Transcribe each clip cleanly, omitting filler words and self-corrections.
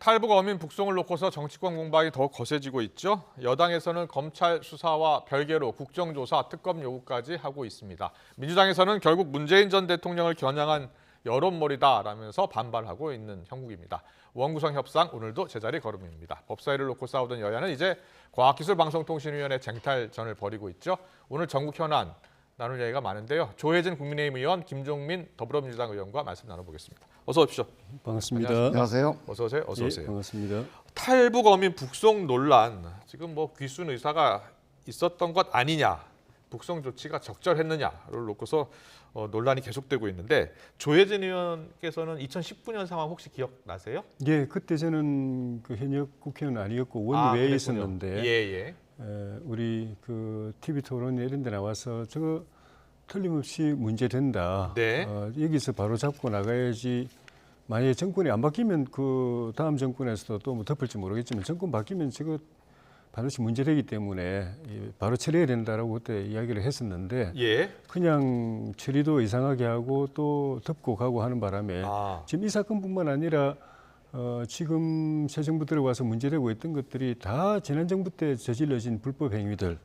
탈북 어민 북송을 놓고서 정치권 공방이 더욱 거세지고 있죠. 여당에서는 검찰 수사와 별개로 국정조사, 특검 요구까지 하고 있습니다. 민주당에서는 결국 문재인 전 대통령을 겨냥한 여론몰이다라면서 반발하고 있는 형국입니다. 원구성 협상 오늘도 제자리 걸음입니다. 법사위를 놓고 싸우던 여야는 이제 과학기술방송통신위원회 쟁탈전을 벌이고 있죠. 오늘 전국 현안 나눌 얘기가 많은데요. 조혜진 국민의힘 의원, 김종민 더불어민주당 의원과 말씀 나눠보겠습니다. 어서 오십시오. 반갑습니다. 안녕하세요. 어서 오세요. 어서 오세요. 반갑습니다. 탈북 어민 북송 논란, 지금 귀순 의사가 있었던 것 아니냐, 북송 조치가 적절했느냐를 놓고서 논란이 계속되고 있는데, 조혜진 의원께서는 2019년 상황 혹시 기억나세요? 예, 그때 저는 그 현역 국회의원 아니었고 원외에 있었는데, 우리 그 TV 토론 이런 데 나와서 저거 틀림없이 문제된다. 네. 여기서 바로 잡고 나가야지. 만약에 정권이 안 바뀌면 그 다음 정권에서도 또 뭐 덮을지 모르겠지만 정권 바뀌면 저거 반드시 문제되기 때문에 바로 처리해야 된다라고 그때 이야기를 했었는데, 예. 그냥 처리도 이상하게 하고 또 덮고 가고 하는 바람에 지금 이 사건뿐만 아니라 지금 새 정부 들어와서 문제되고 있던 것들이 다 지난 정부 때 저질러진 불법 행위들,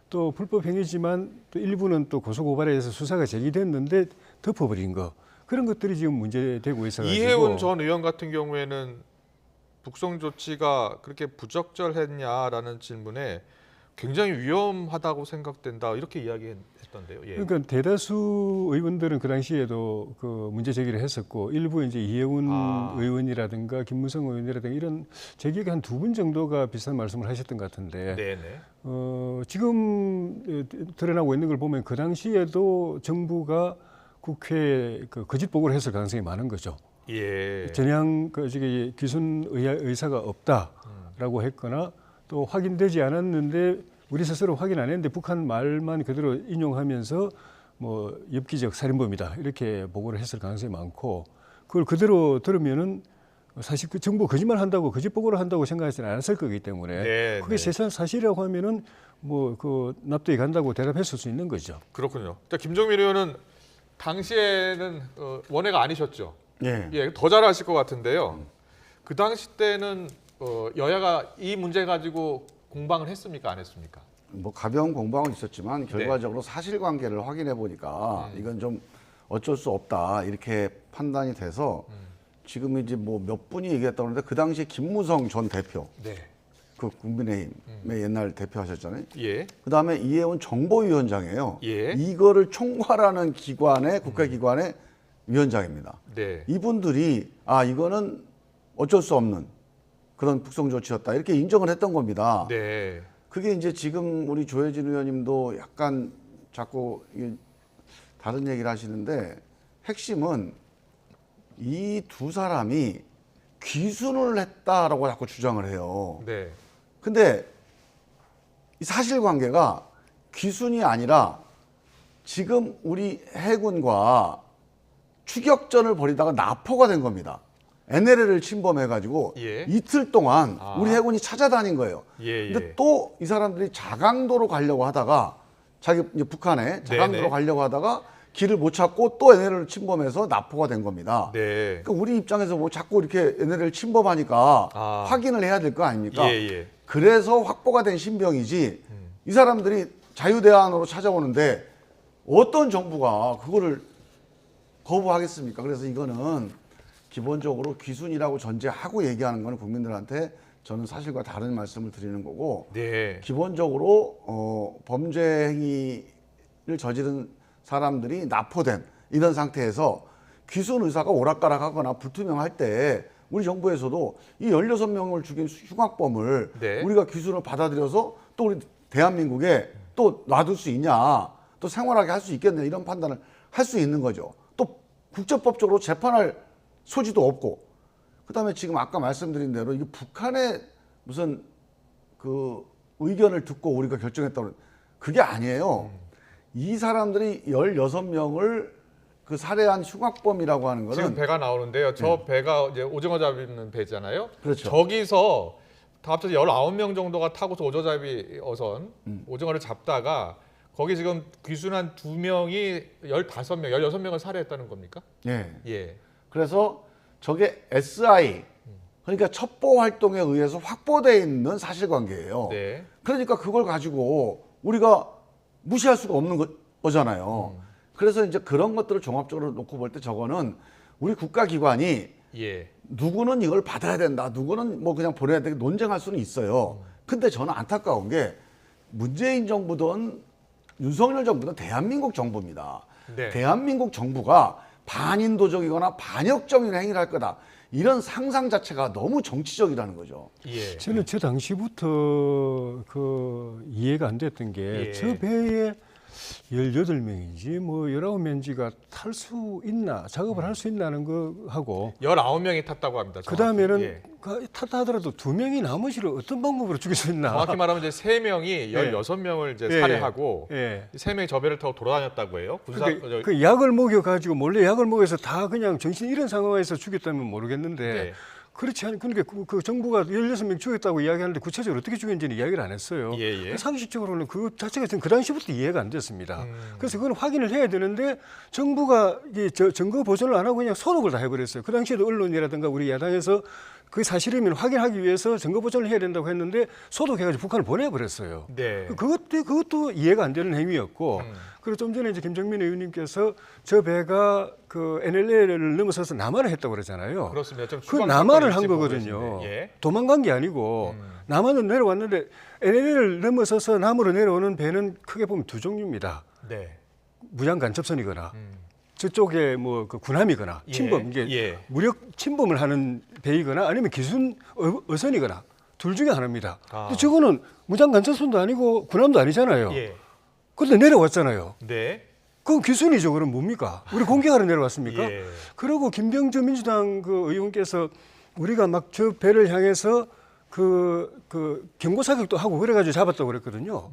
또 불법 행위지만 또 일부는 또 고소고발해서 수사가 제기됐는데 덮어버린 거, 그런 것들이 지금 문제되고 있어가지고. 이해운 전 의원 같은 경우에는 북송 조치가 그렇게 부적절했냐라는 질문에 굉장히 위험하다고 생각된다, 이렇게 이야기했던데요. 예. 그러니까 대다수 의원들은 그 당시에도 그 문제 제기를 했었고, 일부 이제 이해운 의원이라든가 김무성 의원이라든가 이런 제 기억에 한 2분 정도가 비슷한 말씀을 하셨던 것 같은데, 네네. 지금 드러나고 있는 걸 보면 그 당시에도 정부가 국회에 그 거짓 보고를 했을 가능성이 많은 거죠. 예. 전향 저기 귀순 의사가 없다라고 했거나 또 확인되지 않았는데 우리 스스로 확인 안 했는데 북한 말만 그대로 인용하면서 뭐 엽기적 살인범이다 이렇게 보고를 했을 가능성이 많고, 그걸 그대로 들으면은 사실 그 정부 거짓말 한다고 거짓 보고를 한다고 생각하지는 않았을 거기 때문에 네, 그게 사실이라고 하면은 뭐 그 납득이 간다고 대답했을 수 있는 거죠. 그렇군요. 김종민 의원은 당시에는 원외가 아니셨죠? 예. 예, 더 잘 아실 것 같은데요. 그 당시 때는 여야가 이 문제 가지고 공방을 했습니까, 안 했습니까? 뭐 가벼운 공방은 있었지만 결과적으로 사실관계를 확인해 보니까 이건 좀 어쩔 수 없다 이렇게 판단이 돼서 지금 이제 뭐 몇 분이 얘기했다고 하는데 그 당시에 김무성 전 대표, 네. 그 국민의힘의 옛날 대표하셨잖아요. 예. 그다음에 이해운 정보위원장이에요. 예. 이거를 총괄하는 기관의 국회기관의 위원장입니다. 네. 이분들이 이거는 어쩔 수 없는 그런 북송 조치였다 이렇게 인정을 했던 겁니다. 네. 그게 이제 지금 우리 조혜진 의원님도 약간 자꾸 다른 얘기를 하시는데, 핵심은 이 두 사람이 귀순을 했다라고 자꾸 주장을 해요. 네. 근데 이 사실관계가 귀순이 아니라 지금 우리 해군과 추격전을 벌이다가 납포가 된 겁니다. NLL을 침범해가지고 예. 이틀 동안 우리 해군이 찾아다닌 거예요. 예, 근데 또 이 사람들이 자강도로 가려고 하다가 이제 북한에 자강도로 네네. 가려고 하다가 길을 못 찾고 또 NLL을 침범해서 납포가 된 겁니다. 네. 그러니까 우리 입장에서 뭐 자꾸 이렇게 NLL을 침범하니까 확인을 해야 될 거 아닙니까? 예, 예. 그래서 확보가 된 신병이지 이 사람들이 자유대안으로 찾아오는데 어떤 정부가 그거를 거부하겠습니까? 그래서 이거는 기본적으로 귀순이라고 전제하고 얘기하는 거는 국민들한테 저는 사실과 다른 말씀을 드리는 거고, 네. 기본적으로 범죄 행위를 저지른 사람들이 납포된 이런 상태에서 귀순 의사가 오락가락하거나 불투명할 때 우리 정부에서도 이 16명을 죽인 흉악범을 네. 우리가 귀순을 받아들여서 또 우리 대한민국에 또 놔둘 수 있냐, 또 생활하게 할 수 있겠냐 이런 판단을 할 수 있는 거죠. 또 국제법적으로 재판할 소지도 없고, 그다음에 지금 아까 말씀드린 대로 이게 북한의 무슨 그 의견을 듣고 우리가 결정했다고, 그게 아니에요. 이 사람들이 16명을 그 살해한 흉악범이라고 하는 거는 지금 배가 나오는데요. 저 배가 이제 오징어 잡는 배잖아요. 그렇죠. 저기서 다 합쳐서 19명 정도가 타고서 오조잡이 어선 오징어를 잡다가 거기 지금 귀순한 2명이 15명, 16명을 살해했다는 겁니까? 예. 예. 그래서 저게 SI 그러니까 첩보 활동에 의해서 확보되어 있는 사실관계예요. 네. 그러니까 그걸 가지고 우리가 무시할 수가 없는 거잖아요. 그래서 이제 그런 것들을 종합적으로 놓고 볼 때 저거는 우리 국가기관이 예. 누구는 이걸 받아야 된다, 누구는 뭐 그냥 보내야 되게 논쟁할 수는 있어요. 근데 저는 안타까운 게 문재인 정부든 윤석열 정부든 대한민국 정부입니다. 네. 대한민국 정부가 반인도적이거나 반역적인 행위를 할 거다. 이런 상상 자체가 너무 정치적이라는 거죠. 예. 저는 저 당시부터 그 이해가 안 됐던 게 예. 저 배에 18명인지 뭐 19명인지가 탈 수 있나, 작업을 할 수 있나는 거 하고 19명이 탔다고 합니다. 정확히. 그다음에는 예. 탔다 하더라도 2명이 나머지를 어떤 방법으로 죽일 수 있나. 정확히 말하면 이제 3명이 16명을 이제 예. 살해하고 예. 3명이 저 배를 타고 돌아다녔다고 해요. 군사 그 약을 먹여가지고 몰래 약을 먹여서 다 그냥 정신 잃은 상황에서 죽였다면 모르겠는데 네. 그렇지 않 그러니까 그 정부가 16명 죽였다고 이야기하는데 구체적으로 어떻게 죽였는지는 이야기를 안 했어요. 예, 예. 상식적으로는 그 자체가 그 당시부터 이해가 안 됐습니다. 그래서 그건 확인을 해야 되는데 정부가 이게 증거 보존을 안 하고 그냥 소독을 다 해버렸어요. 그 당시에도 언론이라든가 우리 야당에서 그 사실이면 확인하기 위해서 증거 보존을 해야 된다고 했는데 소독해가지고 북한을 보내버렸어요. 네. 그것도 이해가 안 되는 행위였고, 그리고 좀 전에 이제 김정민 의원님께서 저 배가 그 NLL을 넘어서서 남한을 했다고 그러잖아요. 그렇습니다. 좀 그 추방 남한을 사건이 한 있지 보고 거거든요. 계신데. 예. 도망간 게 아니고 남한은 내려왔는데 NLL을 넘어서서 남으로 내려오는 배는 크게 보면 두 종류입니다. 네. 무장 간첩선이거나 저쪽에 뭐 그 군함이거나 예, 침범 이게 예. 무력 침범을 하는 배이거나 아니면 기순 어선이거나 둘 중에 하나입니다. 아. 근데 저거는 무장 간첩선도 아니고 군함도 아니잖아요. 예. 근데 내려왔잖아요. 네. 그건 기순이죠. 그럼 뭡니까? 우리 공격하러 내려왔습니까? 예. 그리고 김병조 민주당 그 의원께서 우리가 막 저 배를 향해서 그 경고 사격도 하고 그래가지고 잡았다고 그랬거든요.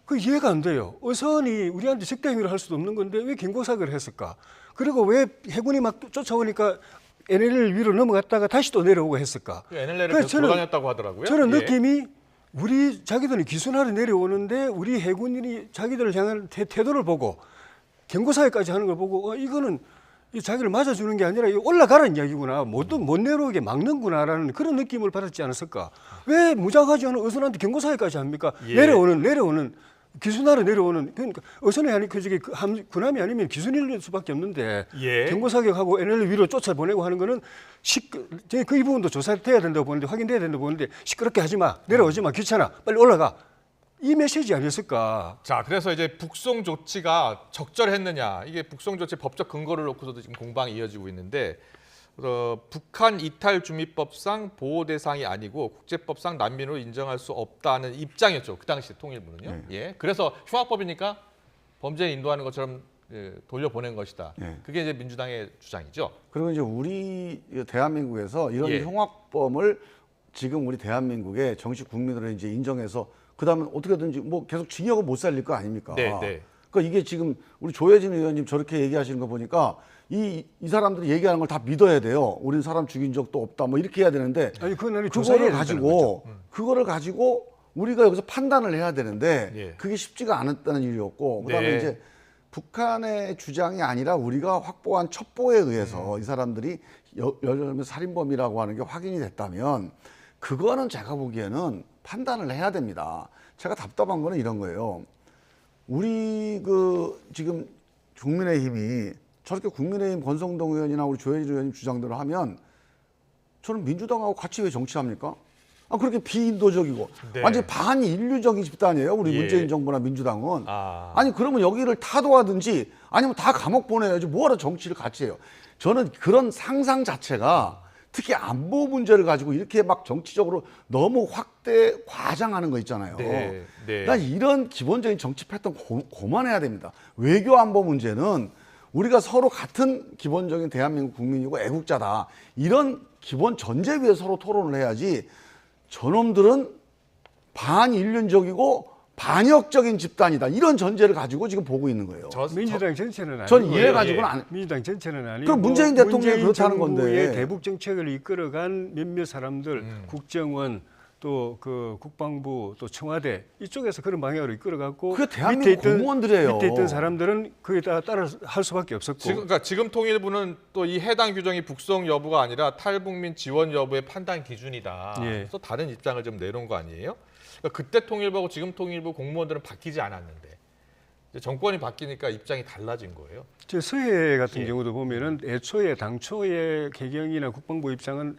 그 이해가 안 돼요. 어선이 우리한테 적대 행위를 할 수도 없는 건데 왜 경고 사격을 했을까? 그리고 왜 해군이 막 쫓아오니까 NLL 위로 넘어갔다가 다시 또 내려오고 했을까? NLL을 그래서 계속 돌아다녔다고 하더라고요. 저는 예. 느낌이 우리 자기들이 기순하러 내려오는데 우리 해군이 자기들을 향한 태도를 보고 경고사회까지 하는 걸 보고 이거는 이 자기를 맞아주는 게 아니라 이거 올라가라는 이야기구나. 못 내려오게 막는구나라는 그런 느낌을 받았지 않았을까. 왜 무장하지 않은 어선한테 경고사회까지 합니까? 예. 내려오는 기순하러 내려오는 그러니까 어선이 아니 그 저기 군함이 아니면 기순일 수밖에 없는데 예. 경고사격하고 NL 위로 쫓아보내고 하는 거는 그 이 부분도 조사돼야 된다고 보는데 확인돼야 된다고 보는데 시끄럽게 하지 마. 내려오지 마. 귀찮아. 빨리 올라가. 이 메시지 아니었을까? 자, 그래서 이제 북송 조치가 적절했느냐 이게 북송 조치 법적 근거를 놓고서도 지금 공방이 이어지고 있는데 북한 이탈 주민법상 보호 대상이 아니고 국제법상 난민으로 인정할 수 없다는 입장이었죠. 그 당시 통일부는요. 예, 그래서 흉악법이니까 범죄에 인도하는 것처럼 돌려보낸 것이다. 그게 이제 민주당의 주장이죠. 그리고 이제 우리 대한민국에서 이런 예. 흉악범을 지금 우리 대한민국의 정식 국민으로 이제 인정해서 그다음에 어떻게든지 뭐 계속 징역을 못 살릴 거 아닙니까? 네, 네. 그러니까 이게 지금 우리 조혜진 의원님 저렇게 얘기하시는 거 보니까 이 사람들이 얘기하는 걸 다 믿어야 돼요. 우린 사람 죽인 적도 없다. 뭐 이렇게 해야 되는데 아니 그건 그거를 가지고 우리가 여기서 판단을 해야 되는데 예. 그게 쉽지가 않았다는 일이었고 그다음에 네. 이제 북한의 주장이 아니라 우리가 확보한 첩보에 의해서 이 사람들이 여러 살인범이라고 하는 게 확인이 됐다면 그거는 제가 보기에는 판단을 해야 됩니다. 제가 답답한 거는 이런 거예요. 우리 지금 국민의힘이 저렇게 국민의힘 권성동 의원이나 우리 조혜진 의원님 주장대로 하면 저는 민주당하고 같이 왜 정치합니까? 그렇게 비인도적이고 네. 완전히 반인류적인 집단이에요. 우리 예. 문재인 정부나 민주당은. 아. 아니 그러면 여기를 타도하든지 아니면 다 감옥 보내야지 뭐하러 정치를 같이 해요. 저는 그런 상상 자체가 특히 안보 문제를 가지고 이렇게 막 정치적으로 너무 확대 과장하는 거 있잖아요. 네, 네. 난 이런 기본적인 정치 패턴 고만해야 됩니다. 외교 안보 문제는 우리가 서로 같은 기본적인 대한민국 국민이고 애국자다. 이런 기본 전제 위에 서로 토론을 해야지 저놈들은 반인륜적이고 반역적인 집단이다. 이런 전제를 가지고 지금 보고 있는 거예요. 민주당 전체는 아니고 전 이해 가지고는 안. 민주당 전체는 아니고 그럼 문재인 대통령이 그렇다는 정부의 건데. 대북 정책을 이끌어간 몇몇 사람들 국정원 또 그 국방부 또 청와대 이쪽에서 그런 방향으로 이끌어갔고 그게 대한민국 공무원들이에요. 밑에 있던 사람들은 거기에 따라 할 수밖에 없었고. 그러니까 지금 통일부는 또 이 해당 규정이 북송 여부가 아니라 탈북민 지원 여부의 판단 기준이다. 예. 그래서 다른 입장을 좀 내놓은 거 아니에요? 그러니까 그때 통일부하고 지금 통일부 공무원들은 바뀌지 않았는데 이제 정권이 바뀌니까 입장이 달라진 거예요. 저 서해 같은 예. 경우도 보면은 애초에 당초의 개경이나 국방부 입장은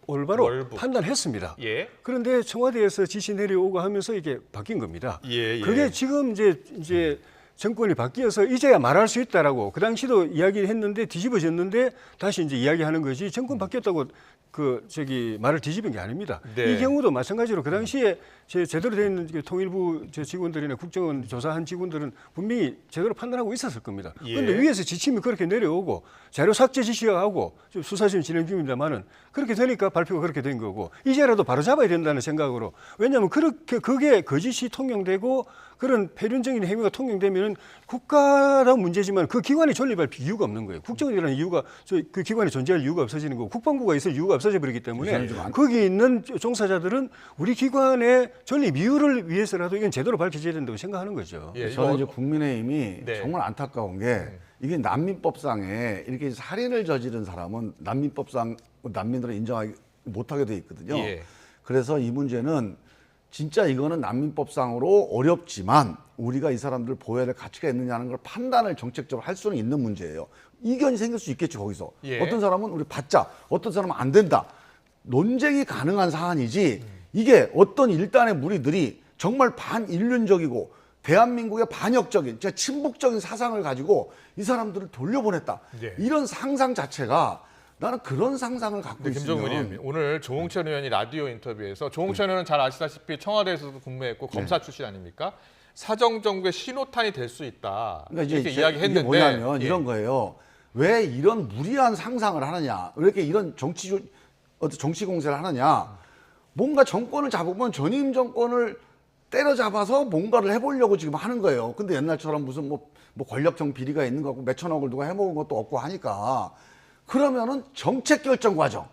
올바로 월북. 판단했습니다. 예. 그런데 청와대에서 지시 내려오고 하면서 이게 바뀐 겁니다. 예, 예. 그게 지금 이제 정권이 바뀌어서 이제야 말할 수 있다라고 그 당시도 이야기했는데 뒤집어졌는데 다시 이제 이야기하는 것이 정권 바뀌었다고 말을 뒤집은 게 아닙니다. 네. 이 경우도 마찬가지로 그 당시에 제대로 된 통일부 직원들이나 국정원 조사한 직원들은 분명히 제대로 판단하고 있었을 겁니다. 예. 그런데 위에서 지침이 그렇게 내려오고 자료 삭제 지시하고 수사 지금 진행 중입니다만은 그렇게 되니까 발표가 그렇게 된 거고 이제라도 바로 잡아야 된다는 생각으로 왜냐하면 그게 거짓이 통용되고 그런 폐륜적인 행위가 통용되면은 국가다운 문제지만 그 기관이 존립할 이유가 없는 거예요. 국정원이라는 이유가 그 기관이 존재할 이유가 없어지는 거고 국방부가 있을 이유가 없어져 버리기 때문에 거기 있는 종사자들은 우리 기관의 존립 이유를 위해서라도 이건 제대로 밝혀져야 된다고 생각하는 거죠. 예, 저는 이제 이거- 국민의힘이 네. 정말 안타까운 게 이게 난민법상에 이렇게 살인을 저지른 사람은 난민법상 난민으로 인정하기 못하게 돼 있거든요. 예. 그래서 이 문제는 진짜 이거는 난민법상으로 어렵지만 우리가 이 사람들 보호해야 될 가치가 있느냐는 걸 판단을 정책적으로 할 수는 있는 문제예요. 이견이 생길 수 있겠죠, 거기서. 예. 어떤 사람은 우리 받자, 어떤 사람은 안 된다. 논쟁이 가능한 사안이지 이게 어떤 일단의 무리들이 정말 반인륜적이고 대한민국의 반역적인, 진짜 친북적인 사상을 가지고 이 사람들을 돌려보냈다. 네. 이런 상상 자체가 나는 그런 상상을 갖고 근데 김정은 있으면 의원님 오늘 조홍천 의원이 라디오 인터뷰에서 조홍천 의원은 잘 아시다시피 청와대에서도 근무했고 검사 출신 아닙니까? 사정정부의 신호탄이 될 수 있다. 그러니까 이렇게 이게 이야기했는데 뭐냐면 예. 이런 거예요. 왜 이런 무리한 상상을 하느냐? 왜 이렇게 이런 정치 공세를 하느냐? 뭔가 정권을 잡으면 전임 정권을 때려잡아서 뭔가를 해보려고 지금 하는 거예요. 근데 옛날처럼 무슨 뭐 권력형 비리가 있는 거 같고 몇천억을 누가 해먹은 것도 없고 하니까 그러면은 정책 결정 과정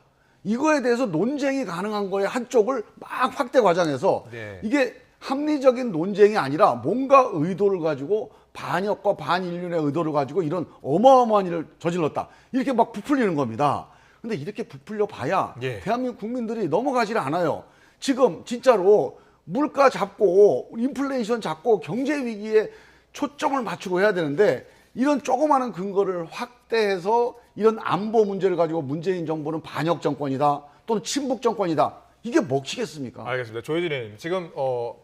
이거에 대해서 논쟁이 가능한 거에 한쪽을 막 확대 과장해서 네. 이게 합리적인 논쟁이 아니라 뭔가 의도를 가지고 반역과 반인륜의 의도를 가지고 이런 어마어마한 일을 저질렀다. 이렇게 막 부풀리는 겁니다. 근데 이렇게 부풀려 봐야 예. 대한민국 국민들이 넘어가질 않아요. 지금 진짜로 물가 잡고 인플레이션 잡고 경제 위기에 초점을 맞추고 해야 되는데 이런 조그마한 근거를 확대해서 이런 안보 문제를 가지고 문재인 정부는 반역 정권이다 또는 친북 정권이다. 이게 먹히겠습니까? 알겠습니다. 조혜진 의원님 지금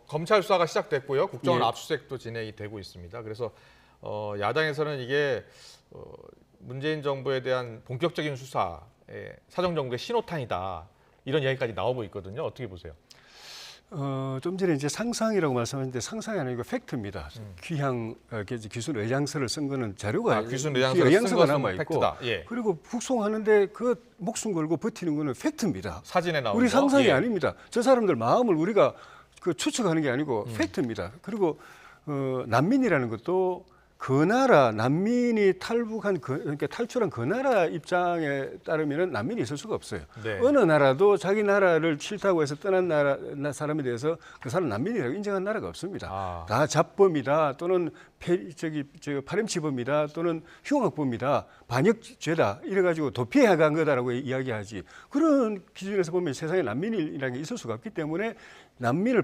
검찰 수사가 시작됐고요. 국정원 예. 압수수색도 진행이 되고 있습니다. 그래서 야당에서는 이게 문재인 정부에 대한 본격적인 수사에 사정정부의 신호탄이다. 이런 이야기까지 나오고 있거든요. 어떻게 보세요? 좀 전에 이제 상상이라고 말씀하셨는데 상상이 아니고 팩트입니다. 귀순 의장서를 쓴 거는 자료가 귀순 의장서를 쓴 것은 남아 있고 팩트다. 예. 그리고 북송하는데 그 목숨 걸고 버티는 거는 팩트입니다. 사진에 나오는 우리 거? 상상이 예. 아닙니다. 저 사람들 마음을 우리가 추측하는 게 아니고 팩트입니다. 그리고 난민이라는 것도 그 나라 난민이 그러니까 탈출한 그 나라 입장에 따르면 난민이 있을 수가 없어요. 네. 어느 나라도 자기 나라를 싫다고 해서 떠난 사람에 대해서 그 사람 난민이라고 인정한 나라가 없습니다. 다 잡범이다 또는 파렴치범이다 또는 흉악범이다 반역죄다 이래가지고 도피해 간 거다라고 이야기하지. 그런 기준에서 보면 세상에 난민이라는 게 있을 수가 없기 때문에 난민을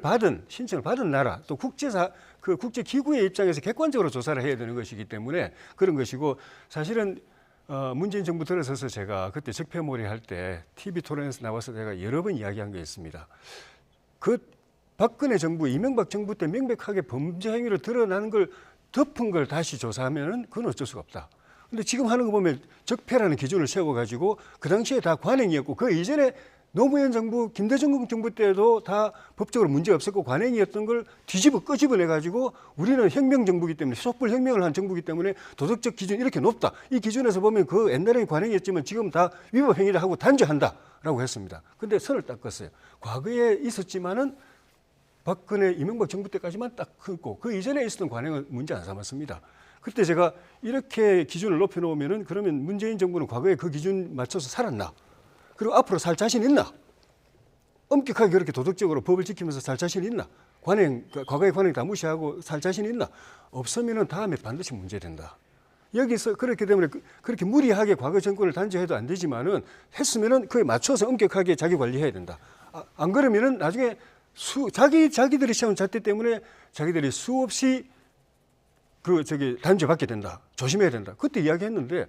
신청을 받은 나라 또 국제 기구의 입장에서 객관적으로 조사를 해야 되는 것이기 때문에 그런 것이고 사실은 문재인 정부 들어서서 제가 그때 적폐몰이 할 때 TV 토론에서 나와서 제가 여러 번 이야기한 게 있습니다. 그 박근혜 정부, 이명박 정부 때 명백하게 범죄 행위를 드러나는 걸 덮은 걸 다시 조사하면은 그건 어쩔 수가 없다. 근데 지금 하는 거 보면 적폐라는 기준을 세워가지고 그 당시에 다 관행이었고 그 이전에 노무현 정부, 김대중 정부 때도 다 법적으로 문제 없었고 관행이었던 걸 끄집어내가지고 우리는 혁명 정부이기 때문에 촛불 혁명을 한 정부이기 때문에 도덕적 기준이 이렇게 높다. 이 기준에서 보면 그 옛날에는 관행이었지만 지금 다 위법 행위를 하고 단죄한다라고 했습니다. 근데 선을 닦았어요. 과거에 있었지만은 박근혜, 이명박 정부 때까지만 딱 끊고 그 이전에 있었던 관행은 문제 안 삼았습니다. 그때 제가 이렇게 기준을 높여놓으면은 그러면 문재인 정부는 과거에 그 기준 맞춰서 살았나? 그리고 앞으로 살 자신 있나? 엄격하게 그렇게 도덕적으로 법을 지키면서 살 자신 있나? 과거의 관행 다 무시하고 살 자신 있나? 없으면은 다음에 반드시 문제된다. 여기서 그렇기 때문에 그렇게 무리하게 과거 정권을 단죄해도 안 되지만은 했으면은 그에 맞춰서 엄격하게 자기 관리해야 된다. 안 그러면은 나중에 자기들이 세운 잣대 때문에 자기들이 수없이 단죄받게 된다. 조심해야 된다. 그때 이야기했는데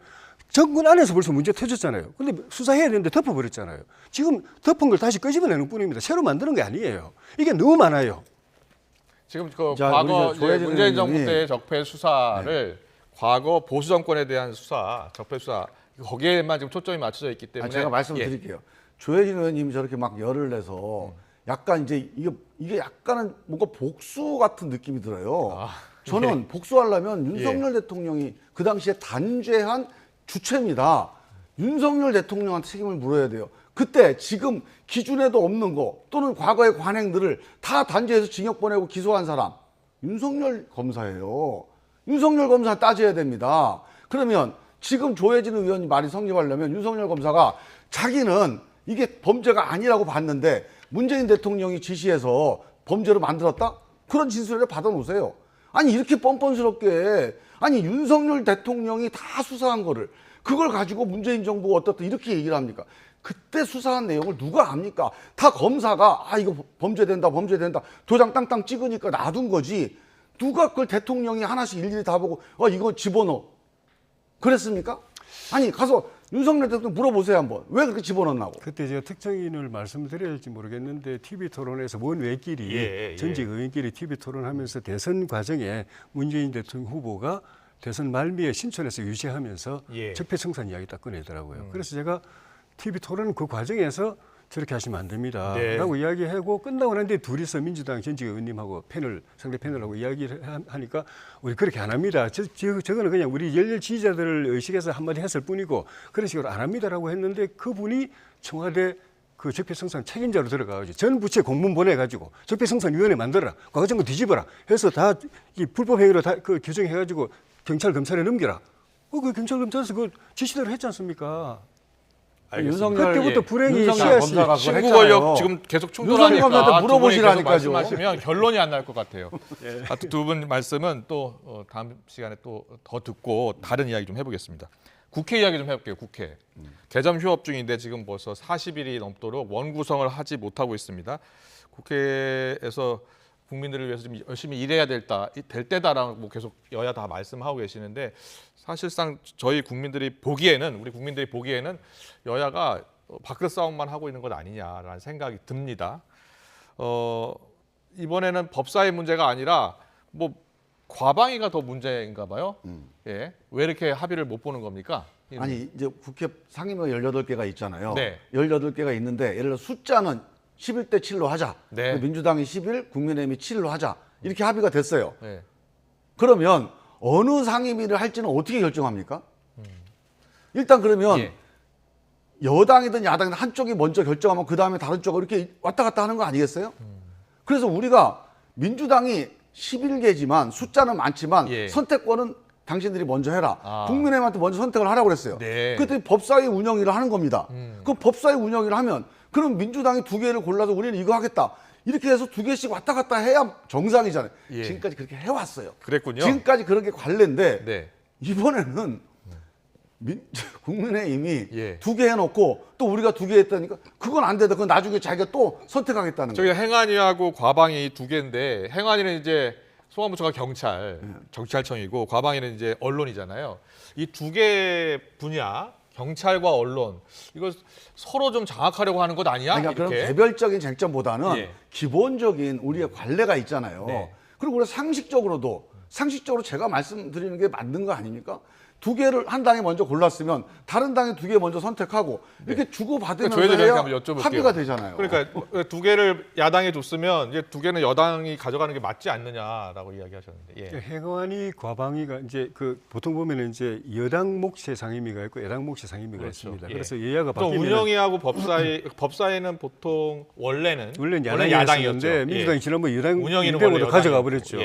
정권 안에서 벌써 문제 터졌잖아요. 근데 수사해야 되는데 덮어버렸잖아요. 지금 덮은 걸 다시 끄집어내는 뿐입니다. 새로 만드는 게 아니에요. 이게 너무 많아요. 지금 자, 과거 우리 조혜진 문재인 정부 의원님이 때 적폐 수사를 과거 보수 정권에 대한 수사, 적폐 수사 거기에만 지금 초점이 맞춰져 있기 때문에 제가 말씀을 드릴게요. 조혜진 의원님이 저렇게 막 열을 내서 약간 이제 이게 약간은 뭔가 복수 같은 느낌이 들어요. 저는 복수하려면 윤석열 대통령이 그 당시에 단죄한 주체입니다. 윤석열 대통령한테 책임을 물어야 돼요. 그때 지금 기준에도 없는 거 또는 과거의 관행들을 다 단죄해서 징역 보내고 기소한 사람 윤석열 검사예요. 윤석열 검사 따져야 됩니다. 그러면 지금 조혜진 의원이 말이 성립하려면 윤석열 검사가 자기는 이게 범죄가 아니라고 봤는데 문재인 대통령이 지시해서 범죄로 만들었다? 그런 진술을 받아놓으세요. 아니 이렇게 뻔뻔스럽게 아니 윤석열 대통령이 다 수사한 거를 그걸 가지고 문재인 정부가 어떻다 이렇게 얘기를 합니까? 그때 수사한 내용을 누가 압니까? 다 검사가 이거 범죄된다 도장 땅땅 찍으니까 놔둔 거지 누가 그걸 대통령이 하나씩 일일이 다 보고 이거 집어넣어 그랬습니까? 아니 가서 윤석열 대통령 물어보세요 한번 왜 그렇게 집어넣냐고. 그때 제가 특정인을 말씀드려야 할지 모르겠는데 TV 토론에서 원외끼리 전직 의원끼리 TV 토론하면서 대선 과정에 문재인 대통령 후보가 대선 말미에 신촌에서 유세하면서 적폐청산 이야기 딱 꺼내더라고요. 그래서 제가 TV 토론 그 과정에서 저렇게 하시면 안 됩니다. 라고 이야기하고 끝나고 난 뒤에 둘이서 민주당 전직 의원님하고 상대 패널하고 이야기를 하니까 우리 그렇게 안 합니다. 저거는 그냥 우리 열렬 지지자들을 의식해서 한마디 했을 뿐이고 그런 식으로 안 합니다라고 했는데 그분이 청와대 그 적폐청산 책임자로 들어가가지고 전 부처에 공문 보내가지고 적폐청산위원회 만들어라. 과거 정권 뒤집어라. 해서 다 이 불법 행위로 다 그 규정해가지고 경찰 검찰에 넘겨라. 그 경찰 검찰에서 그 지시대로 했지 않습니까? 윤석열 그때부터 불행이 윤석열 씨앗이 검사가 그걸 신구 했잖아요. 권력 지금 계속 윤석열 충돌하니까 검사한테 물어보시라니까요. 계속 말씀하시면 결론이 안 날 것 같아요. 두 분 말씀은 또 다음 시간에 또 더 듣고 다른 이야기 좀 해보겠습니다. 국회 이야기 좀 해볼게요. 국회 개점 휴업 중인데 지금 벌써 40일이 넘도록 원구성을 하지 못하고 있습니다. 국회에서 국민들을 위해서 좀 열심히 일해야 될 때다라고 계속 여야 다 말씀하고 계시는데 사실상 우리 국민들이 보기에는 여야가 밥그릇 싸움만 하고 있는 것 아니냐라는 생각이 듭니다. 이번에는 법사위 문제가 아니라 뭐 과방위가 더 문제인가 봐요. 왜 이렇게 합의를 못 보는 겁니까? 아니 이제 국회 상임위가 18개가 있잖아요. 네. 18개가 있는데 예를 들어 숫자는 11대 7로 하자. 네. 민주당이 11, 국민의힘이 7로 하자. 이렇게 합의가 됐어요. 네. 그러면 어느 상임위를 할지는 어떻게 결정합니까? 일단 그러면 여당이든 야당이든 한쪽이 먼저 결정하면 그 다음에 다른 쪽으로 이렇게 왔다 갔다 하는 거 아니겠어요? 그래서 우리가 민주당이 11개지만 숫자는 많지만 선택권은 당신들이 먼저 해라. 국민의힘한테 먼저 선택을 하라고 그랬어요. 네. 그때 법사위 운영위를 하는 겁니다. 그 법사위 운영위를 하면 그럼 민주당이 2개를 골라서 우리는 이거 하겠다. 이렇게 해서 2개씩 왔다 갔다 해야 정상이잖아요. 지금까지 그렇게 해왔어요. 그랬군요. 지금까지 그런 게 관례인데 이번에는 국민의힘이 2개 해놓고 또 우리가 2개 했다니까 그건 안 되다. 그건 나중에 자기가 또 선택하겠다는 거예요. 저희 행안위하고 과방위 2개인데 행안위는 이제 소방부처가 경찰청이고 과방위는 이제 언론이잖아요. 이 2개 분야 경찰과 언론 이거 서로 좀 장악하려고 하는 것 아니야? 그러니까 그런 개별적인 쟁점보다는 기본적인 우리의 관례가 있잖아요. 그리고 우리가 상식적으로 제가 말씀드리는 게 맞는 거 아닙니까? 2개를 한 당이 먼저 골랐으면 다른 당이 2개 먼저 선택하고 이렇게 주고받으면서 해야 합의가 되잖아요. 그러니까 2개를 야당에 줬으면 이제 2개는 여당이 가져가는 게 맞지 않느냐라고 이야기하셨는데. 행안위 과방위가 이제 그 보통 보면은 이제 여당 몫의 상임위가 있고 야당 몫의 상임위가 있습니다. 그래서 여야가 또 바뀌면 운영위하고 법사위는 보통 원래는 야당이었는데 민주당이 지난번 여당 운영위는 인대모도 원래 가져가 버렸죠.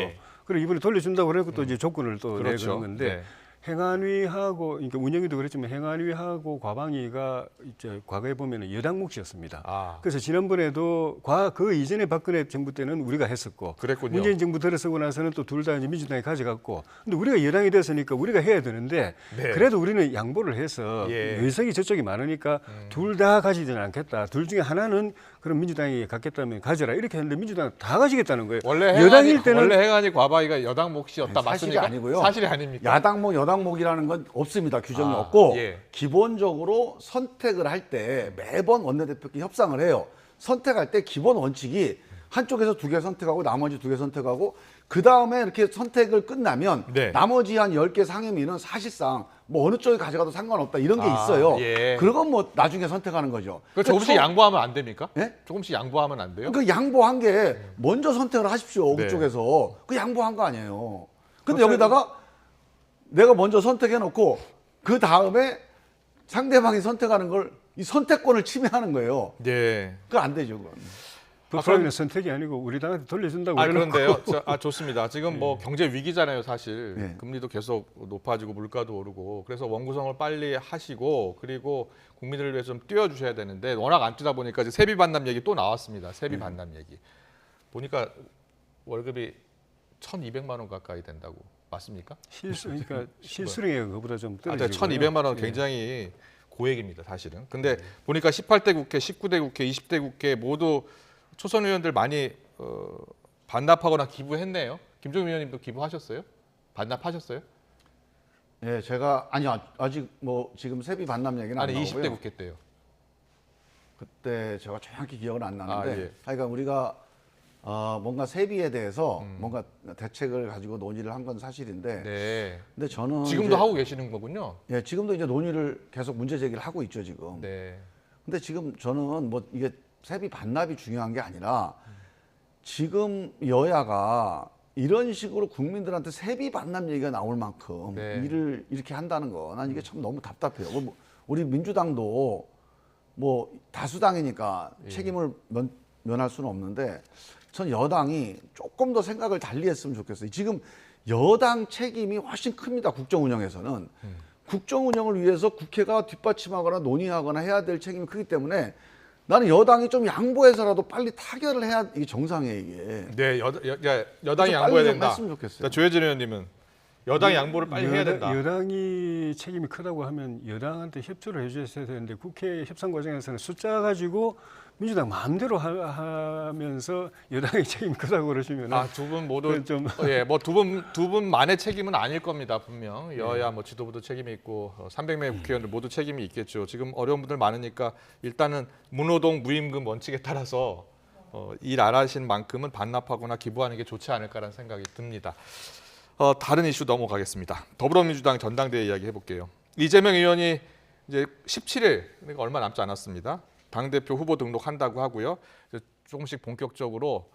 그리고 이번에 돌려준다고 그래고 또 이제 조건을 또 내건 건데 행안위하고 그러니까 운영위도 그랬지만 행안위하고 과방위가 이제 과거에 보면은 여당 몫이었습니다. 그래서 지난번에도 그 이전에 박근혜 정부 때는 우리가 했었고 그랬군요. 문재인 정부 들어서고 나서는 또 둘 다 이제 민주당이 가져갔고 근데 우리가 여당이 됐으니까 우리가 해야 되는데 네. 그래도 우리는 양보를 해서 예. 의석이 저쪽이 많으니까 둘 다 가지지는 않겠다. 둘 중에 하나는 그럼 민주당이 갖겠다면 가져라 이렇게 했는데 민주당은 다 가지겠다는 거예요. 여당일 때는 원래 행안위 과방위가 여당 몫이었다 사실이 맞습니까? 아니고요. 사실이 아닙니까? 야당목, 여당목이라는 건 없습니다. 규정이 없고 예. 기본적으로 선택을 할 때 매번 원내대표끼리 협상을 해요. 선택할 때 기본 원칙이 한쪽에서 2개 선택하고 나머지 2개 선택하고 그 다음에 이렇게 선택을 끝나면 네. 나머지 한 10개 상임위는 사실상 뭐 어느 쪽에 가져가도 상관없다 이런 게 있어요. 예. 그건 뭐 나중에 선택하는 거죠. 그 조금씩 양보하면 안 됩니까? 예? 조금씩 양보하면 안 돼요? 그 양보한 게 먼저 선택을 하십시오. 네. 그쪽에서. 그 양보한 거 아니에요. 근데 여기다가 내가 먼저 선택해놓고 그 다음에 상대방이 선택하는 걸 이 선택권을 침해하는 거예요. 네. 그거 안 되죠. 그건. 법사위는 선택이 아니고 우리 당한테 돌려준다고 해놓고 그런데요. 좋습니다. 지금 뭐 경제 위기잖아요, 사실. 네. 금리도 계속 높아지고 물가도 오르고. 그래서 원구성을 빨리 하시고 그리고 국민들을 위해서 좀 띄워주셔야 되는데 워낙 안 뛰다 보니까 이제 세비 반납 얘기 또 나왔습니다. 세비 반납 얘기. 보니까 월급이 1,200만 원 가까이 된다고. 맞습니까? 그러니까 실수령액 그보다 좀 떨어지고 1,200만 원 굉장히 고액입니다, 사실은. 근데 보니까 18대 국회, 19대 국회, 20대 국회 모두 초선 의원들 많이 반납하거나 기부했네요. 김종인 의원님도 기부하셨어요? 반납하셨어요? 예, 제가 아직 뭐 지금 세비 반납 얘기는 안 아니 나오고요. 20대 국회 때요. 그때 제가 정확히 기억은 안 나는데 예. 하여간 우리가 뭔가 세비에 대해서 뭔가 대책을 가지고 논의를 한 건 사실인데 네. 근데 저는 지금도 이제, 하고 계시는 거군요. 예, 지금도 이제 논의를 계속 문제 제기를 하고 있죠, 지금. 네. 근데 지금 저는 뭐 이게 세비 반납이 중요한 게 아니라 지금 여야가 이런 식으로 국민들한테 세비 반납 얘기가 나올 만큼 네. 일을 이렇게 한다는 거 난 이게 참 너무 답답해요. 뭐 우리 민주당도 뭐 다수당이니까 책임을 면할 수는 없는데 전 여당이 조금 더 생각을 달리 했으면 좋겠어요. 지금 여당 책임이 훨씬 큽니다. 국정 운영에서는. 국정 운영을 위해서 국회가 뒷받침하거나 논의하거나 해야 될 책임이 크기 때문에 나는 여당이 좀 양보해서라도 빨리 타결을 해야 이게 정상이에요, 이게. 네, 여당이 좀 양보해야 빨리 좀 된다. 했으면 좋겠어요. 자, 조혜진 의원님은 여당이 양보를 빨리 해야 된다. 여당이 책임이 크다고 하면 여당한테 협조를 해주셔야 되는데 국회 협상 과정에서는 숫자 가지고 민주당 마음대로 하면서 여당의 책임이 크다고 그러시면 두 분 모두 좀 뭐 두 분만의 책임은 아닐 겁니다. 분명 여야 뭐 지도부도 책임이 있고 300명의 국회의원들 모두 책임이 있겠죠. 지금 어려운 분들 많으니까 일단은 무노동 무임금 원칙에 따라서 일 안 하신 만큼은 반납하거나 기부하는 게 좋지 않을까라는 생각이 듭니다. 다른 이슈 넘어가겠습니다. 더불어민주당 전당대회 이야기 해볼게요. 이재명 의원이 이제 17일 그러니까 얼마 남지 않았습니다. 당대표 후보 등록한다고 하고요. 조금씩 본격적으로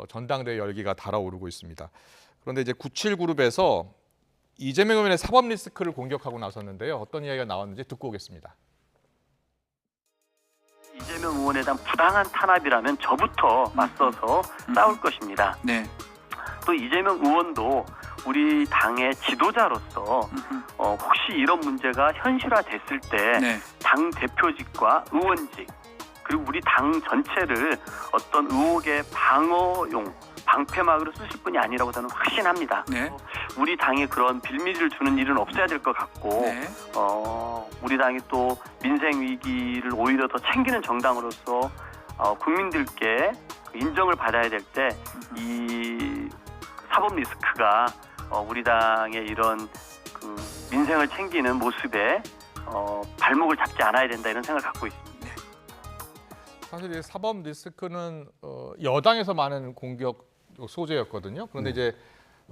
전당대회 열기가 달아오르고 있습니다. 그런데 이제 97그룹에서 이재명 의원의 사법 리스크를 공격하고 나섰는데요. 어떤 이야기가 나왔는지 듣고 오겠습니다. 이재명 의원에 대한 부당한 탄압이라면 저부터 맞서서 싸울 것입니다. 네. 또 이재명 의원도 우리 당의 지도자로서 혹시 이런 문제가 현실화됐을 때 네. 당 대표직과 의원직 그리고 우리 당 전체를 어떤 의혹의 방어용 방패막으로 쓰실 분이 아니라고 저는 확신합니다. 네. 우리 당에 그런 빌미를 주는 일은 없어야 될 것 같고 네. 우리 당이 또 민생 위기를 오히려 더 챙기는 정당으로서 국민들께 인정을 받아야 될 때 이 사법 리스크가 우리 당의 이런 그 민생을 챙기는 모습에 발목을 잡지 않아야 된다 이런 생각을 갖고 있습니다. 사실 이 사법 리스크는 여당에서 많은 공격 소재였거든요. 그런데 이제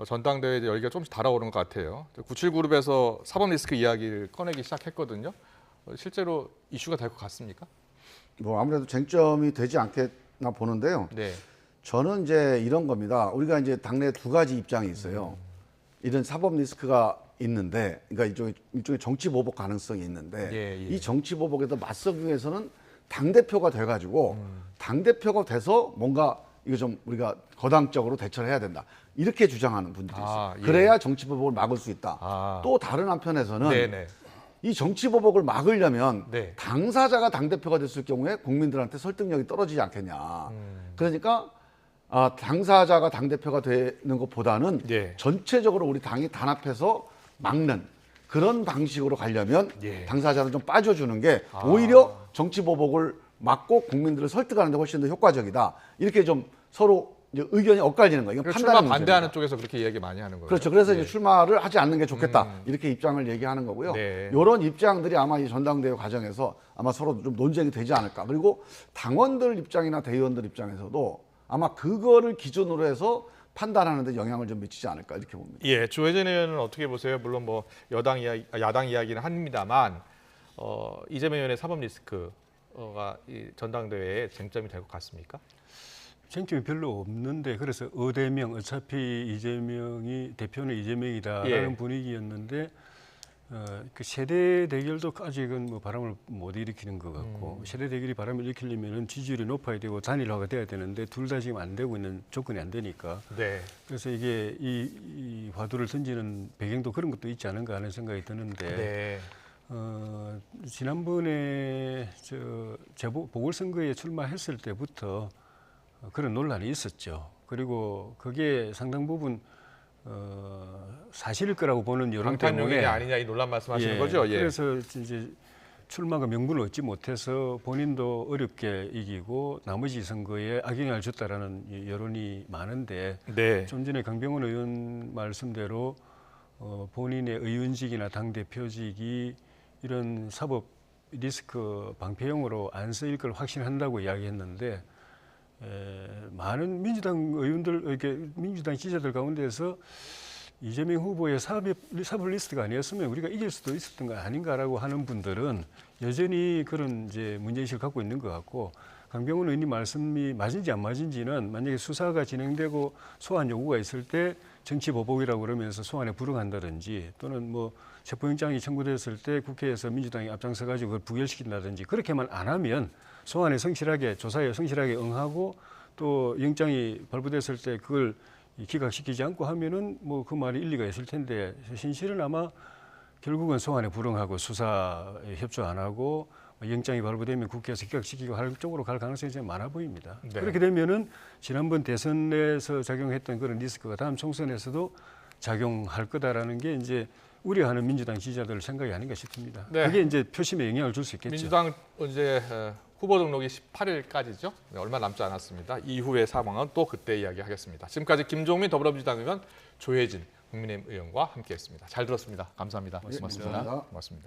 전당대회 열기가 조금씩 달아오른 것 같아요. 97그룹에서 사법 리스크 이야기를 꺼내기 시작했거든요. 실제로 이슈가 될 것 같습니까? 뭐 아무래도 쟁점이 되지 않겠나 보는데요. 네. 저는 이제 이런 겁니다. 우리가 이제 당내 두 가지 입장이 있어요. 이런 사법 리스크가 있는데, 그러니까 일종의 정치 보복 가능성이 있는데, 예. 이 정치 보복에서 맞서기 위해서는 당 대표가 돼가지고 당 대표가 돼서 뭔가 이거 좀 우리가 거당적으로 대처를 해야 된다. 이렇게 주장하는 분들이 있어요. 예. 그래야 정치보복을 막을 수 있다. 아. 또 다른 한편에서는 네네. 이 정치보복을 막으려면 네. 당사자가 당대표가 됐을 경우에 국민들한테 설득력이 떨어지지 않겠냐. 그러니까 당사자가 당대표가 되는 것보다는 예. 전체적으로 우리 당이 단합해서 막는 그런 방식으로 가려면 예. 당사자는 좀 빠져주는 게 오히려 정치보복을 막고 국민들을 설득하는 데 훨씬 더 효과적이다. 이렇게 좀 서로 이제 의견이 엇갈리는 거예요. 이건 그러니까 판단의 출마 반대하는 문제입니다. 쪽에서 그렇게 이야기 많이 하는 거예요. 그렇죠. 그래서 예. 이제 출마를 하지 않는 게 좋겠다. 이렇게 입장을 얘기하는 거고요. 네. 이런 입장들이 아마 이 전당대회 과정에서 아마 서로 좀 논쟁이 되지 않을까. 그리고 당원들 입장이나 대의원들 입장에서도 아마 그거를 기준으로 해서 판단하는 데 영향을 좀 미치지 않을까 이렇게 봅니다. 예, 조혜진 의원은 어떻게 보세요? 물론 뭐 야당 이야기는 합니다만 이재명 의원의 사법 리스크가 이 전당대회에 쟁점이 될 것 같습니까? 쟁점이 별로 없는데 그래서 어대명 어차피 이재명이 대표는 이재명이다라는 예. 분위기였는데 그 세대 대결도 아직은 뭐 바람을 못 일으키는 것 같고 세대 대결이 바람을 일으키려면은 지지율이 높아야 되고 단일화가 돼야 되는데 둘 다 지금 안 되고 있는 조건이 안 되니까 네. 그래서 이게 이 화두를 던지는 배경도 그런 것도 있지 않은가 하는 생각이 드는데 네. 지난번에 보궐선거에 출마했을 때부터 그런 논란이 있었죠. 그리고 그게 상당 부분 사실일 거라고 보는 여론 방탄용인이 때문에 아니냐 이 논란 말씀하시는 예, 거죠? 예. 그래서 이제 출마가 명분을 얻지 못해서 본인도 어렵게 이기고 나머지 선거에 악영향을 줬다라는 여론이 많은데 네. 좀 전에 강병원 의원 말씀대로 본인의 의원직이나 당 대표직이 이런 사법 리스크 방패용으로 안 쓰일 걸 확신한다고 이야기했는데 많은 민주당 의원들 이렇게 민주당 지지자들 가운데서 이재명 후보의 사법 리스트가 아니었으면 우리가 이길 수도 있었던 거 아닌가라고 하는 분들은 여전히 그런 이제 문제의식을 갖고 있는 것 같고 강병훈 의원님 말씀이 맞은지 안 맞은지는 만약에 수사가 진행되고 소환 요구가 있을 때 정치 보복이라고 그러면서 소환에 불응한다든지 또는 뭐 체포영장이 청구됐을 때 국회에서 민주당이 앞장서 가지고 그걸 부결시킨다든지 그렇게만 안 하면 소환에 성실하게 조사에 성실하게 응하고 또 영장이 발부됐을 때 그걸 기각시키지 않고 하면은 뭐 그 말이 일리가 있을 텐데 현실은 아마 결국은 소환에 불응하고 수사에 협조 안 하고 영장이 발부되면 국회에서 기각시키고 할 쪽으로 갈 가능성이 좀 많아 보입니다. 네. 그렇게 되면은 지난번 대선에서 작용했던 그런 리스크가 다음 총선에서도 작용할 거다라는 게 이제 우려하는 민주당 지지자들 생각이 아닌가 싶습니다. 네. 그게 이제 표심에 영향을 줄 수 있겠죠. 민주당 이제 후보 등록이 18일까지죠. 네, 얼마 남지 않았습니다. 이후의 상황은 또 그때 이야기하겠습니다. 지금까지 김종민 더불어민주당 의원, 조혜진 국민의힘 의원과 함께했습니다. 잘 들었습니다. 감사합니다. 고맙습니다. 감사합니다. 고맙습니다.